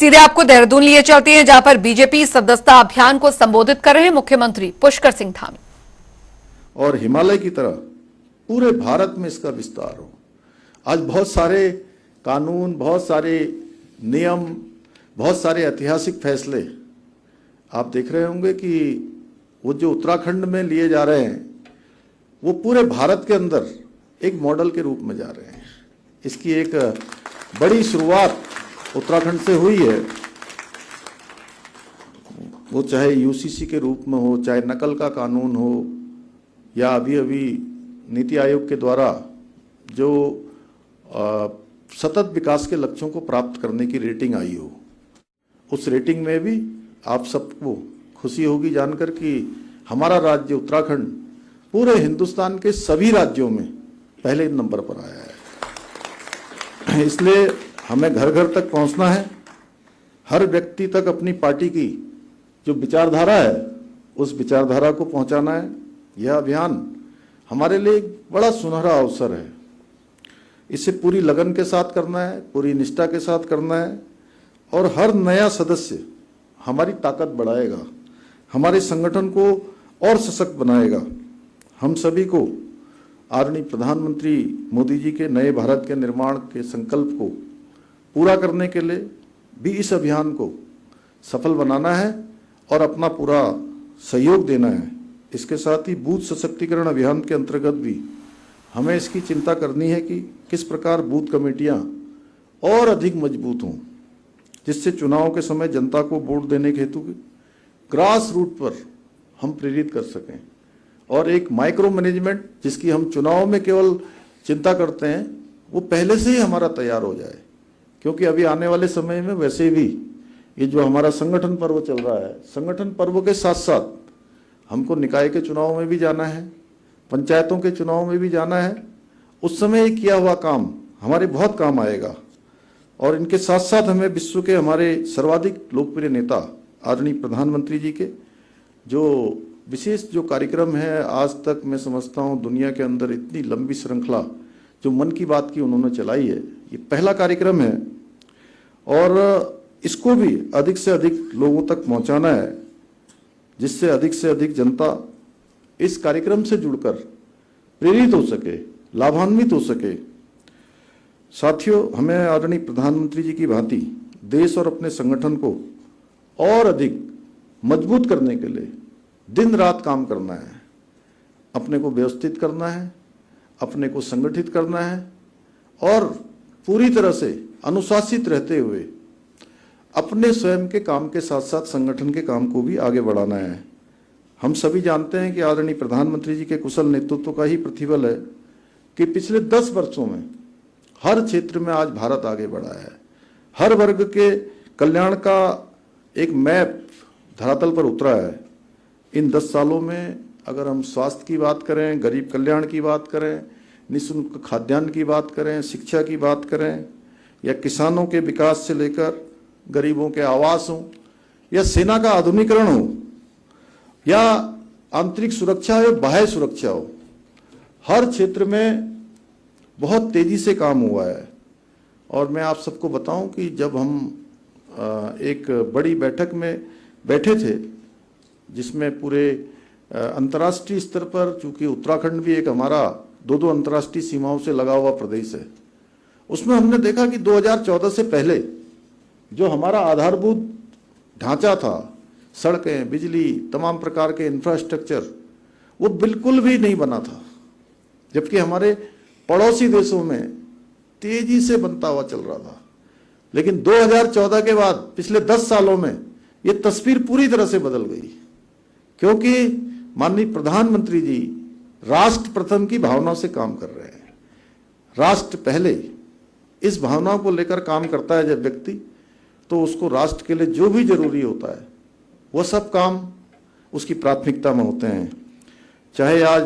सीधे आपको देहरादून लिए चलते हैं, जहां पर बीजेपी सदस्यता अभियान को संबोधित कर रहे हैं मुख्यमंत्री पुष्कर सिंह धामी। और हिमालय की तरह पूरे भारत में इसका विस्तार हो। आज बहुत सारे कानून, बहुत सारे नियम, बहुत सारे ऐतिहासिक फैसले आप देख रहे होंगे कि वो जो उत्तराखंड में लिए जा रहे हैं वो पूरे भारत के अंदर एक मॉडल के रूप में जा रहे हैं। इसकी एक बड़ी शुरुआत उत्तराखंड से हुई है। वो चाहे यूसीसी के रूप में हो, चाहे नकल का कानून हो, या अभी अभी नीति आयोग के द्वारा जो सतत विकास के लक्ष्यों को प्राप्त करने की रेटिंग आई हो, उस रेटिंग में भी आप सबको खुशी होगी जानकर कि हमारा राज्य उत्तराखंड पूरे हिंदुस्तान के सभी राज्यों में पहले नंबर पर आया है। इसलिए हमें घर घर तक पहुंचना है, हर व्यक्ति तक अपनी पार्टी की जो विचारधारा है उस विचारधारा को पहुंचाना है। यह अभियान हमारे लिए एक बड़ा सुनहरा अवसर है। इसे पूरी लगन के साथ करना है, पूरी निष्ठा के साथ करना है, और हर नया सदस्य हमारी ताकत बढ़ाएगा, हमारे संगठन को और सशक्त बनाएगा। हम सभी को आदरणीय प्रधानमंत्री मोदी जी के नए भारत के निर्माण के संकल्प को पूरा करने के लिए भी इस अभियान को सफल बनाना है और अपना पूरा सहयोग देना है। इसके साथ ही बूथ सशक्तिकरण अभियान के अंतर्गत भी हमें इसकी चिंता करनी है कि किस प्रकार बूथ कमेटियां और अधिक मजबूत हों, जिससे चुनाव के समय जनता को वोट देने के हेतु ग्रास रूट पर हम प्रेरित कर सकें। और एक माइक्रो मैनेजमेंट जिसकी हम चुनाव में केवल चिंता करते हैं, वो पहले से ही हमारा तैयार हो जाए। क्योंकि अभी आने वाले समय में वैसे भी ये जो हमारा संगठन पर्व चल रहा है, संगठन पर्व के साथ साथ हमको निकाय के चुनाव में भी जाना है, पंचायतों के चुनाव में भी जाना है। उस समय किया हुआ काम हमारे बहुत काम आएगा। और इनके साथ साथ हमें विश्व के हमारे सर्वाधिक लोकप्रिय नेता आदरणीय प्रधानमंत्री जी के जो विशेष जो कार्यक्रम है, आज तक मैं समझता हूँ दुनिया के अंदर इतनी लंबी श्रृंखला जो मन की बात की उन्होंने चलाई है, ये पहला कार्यक्रम है। और इसको भी अधिक से अधिक लोगों तक पहुंचाना है, जिससे अधिक से अधिक जनता इस कार्यक्रम से जुड़कर प्रेरित हो सके, लाभान्वित हो सके। साथियों, हमें आदरणीय प्रधानमंत्री जी की भांति देश और अपने संगठन को और अधिक मजबूत करने के लिए दिन रात काम करना है। अपने को व्यवस्थित करना है, अपने को संगठित करना है, और पूरी तरह से अनुशासित रहते हुए अपने स्वयं के काम के साथ साथ संगठन के काम को भी आगे बढ़ाना है। हम सभी जानते हैं कि आदरणीय प्रधानमंत्री जी के कुशल नेतृत्व का ही प्रतिफल है कि पिछले 10 वर्षों में हर क्षेत्र में आज भारत आगे बढ़ा है। हर वर्ग के कल्याण का एक मैप धरातल पर उतरा है। इन 10 सालों में अगर हम स्वास्थ्य की बात करें, गरीब कल्याण की बात करें, निःशुल्क खाद्यान्न की बात करें, शिक्षा की बात करें, या किसानों के विकास से लेकर गरीबों के आवास हो, या सेना का आधुनिकीकरण हो, या आंतरिक सुरक्षा हो, बाह्य सुरक्षा हो, हर क्षेत्र में बहुत तेजी से काम हुआ है। और मैं आप सबको बताऊं कि जब हम एक बड़ी बैठक में बैठे थे, जिसमें पूरे अंतर्राष्ट्रीय स्तर पर, चूंकि उत्तराखंड भी एक हमारा 2 अंतर्राष्ट्रीय सीमाओं से लगा हुआ प्रदेश है, उसमें हमने देखा कि 2014 से पहले जो हमारा आधारभूत ढांचा था, सड़कें, बिजली, तमाम प्रकार के इंफ्रास्ट्रक्चर, वो बिल्कुल भी नहीं बना था। जबकि हमारे पड़ोसी देशों में तेजी से बनता हुआ चल रहा था। लेकिन 2014 के बाद पिछले 10 सालों में ये तस्वीर पूरी तरह से बदल गई, क्योंकि माननीय प्रधानमंत्री जी राष्ट्र प्रथम की भावना से काम कर रहे हैं। राष्ट्र पहले, इस भावना को लेकर काम करता है जब व्यक्ति, तो उसको राष्ट्र के लिए जो भी जरूरी होता है वह सब काम उसकी प्राथमिकता में होते हैं। चाहे आज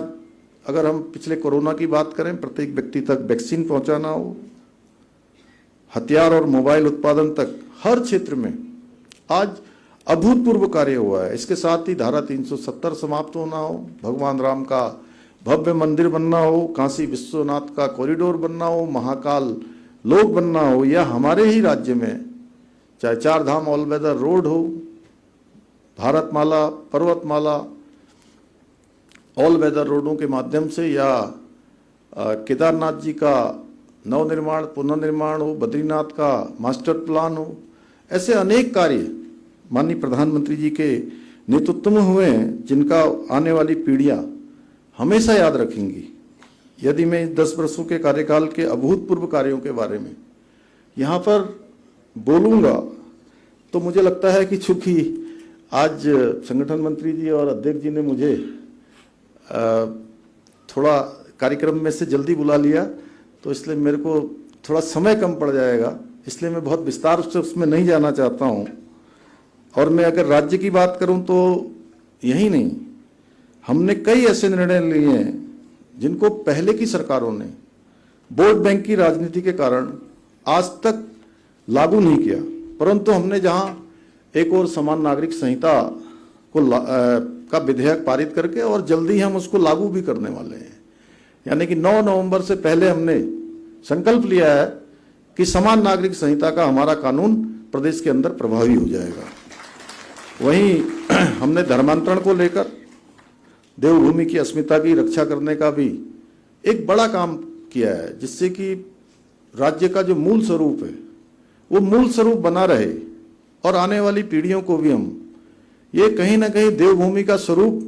अगर हम पिछले कोरोना की बात करें, प्रत्येक व्यक्ति तक वैक्सीन पहुंचाना हो, हथियार और मोबाइल उत्पादन तक, हर क्षेत्र में आज अभूतपूर्व कार्य हुआ है। इसके साथ ही धारा 370 समाप्त होना हो, भगवान राम का भव्य मंदिर बनना हो, काशी विश्वनाथ का कॉरिडोर बनना हो, महाकाल लोक बनना हो, या हमारे ही राज्य में चाहे चार धाम ऑल वेदर रोड हो, भारतमाला, पर्वतमाला, ऑल वेदर रोडों के माध्यम से, या केदारनाथ जी का नवनिर्माण पुनर्निर्माण हो, बद्रीनाथ का मास्टर प्लान हो, ऐसे अनेक कार्य माननीय प्रधानमंत्री जी के नेतृत्व में हुए हैं जिनका आने वाली पीढ़ियां हमेशा याद रखेंगी। यदि मैं 10 वर्षों के कार्यकाल के अभूतपूर्व कार्यों के बारे में यहाँ पर बोलूँगा तो मुझे लगता है कि चूंकि आज संगठन मंत्री जी और अध्यक्ष जी ने मुझे थोड़ा कार्यक्रम में से जल्दी बुला लिया, तो इसलिए मेरे को थोड़ा समय कम पड़ जाएगा, इसलिए मैं बहुत विस्तार से उसमें नहीं जाना चाहता हूँ। और मैं अगर राज्य की बात करूँ तो यही नहीं, हमने कई ऐसे निर्णय लिए हैं जिनको पहले की सरकारों ने वोट बैंक की राजनीति के कारण आज तक लागू नहीं किया, परंतु हमने जहां एक और समान नागरिक संहिता को का विधेयक पारित करके और जल्दी हम उसको लागू भी करने वाले हैं। यानी कि 9 नवंबर से पहले हमने संकल्प लिया है कि समान नागरिक संहिता का हमारा कानून प्रदेश के अंदर प्रभावी हो जाएगा। वहीं हमने धर्मांतरण को लेकर देवभूमि की अस्मिता की रक्षा करने का भी एक बड़ा काम किया है, जिससे कि राज्य का जो मूल स्वरूप है वो मूल स्वरूप बना रहे और आने वाली पीढ़ियों को भी हम ये कहीं ना कहीं देवभूमि का स्वरूप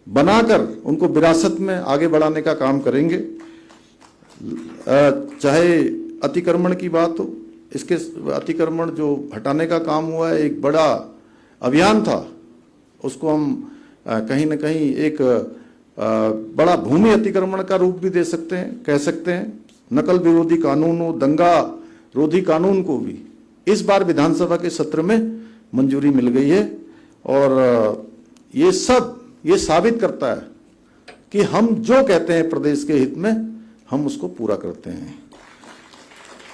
बनाकर उनको विरासत में आगे बढ़ाने का काम करेंगे। चाहे अतिक्रमण की बात हो, इसके अतिक्रमण जो हटाने का काम हुआ है, एक बड़ा अभियान था, उसको हम कहीं ना कहीं एक बड़ा भूमि अतिक्रमण का रूप भी दे सकते हैं, कह सकते हैं। नकल विरोधी कानून हो, दंगा रोधी कानून को भी इस बार विधानसभा के सत्र में मंजूरी मिल गई है, और ये सब ये साबित करता है कि हम जो कहते हैं प्रदेश के हित में हम उसको पूरा करते हैं।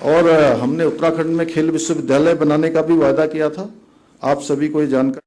और हमने उत्तराखंड में खेल विश्वविद्यालय बनाने का भी वायदा किया था, आप सभी को ये जानकर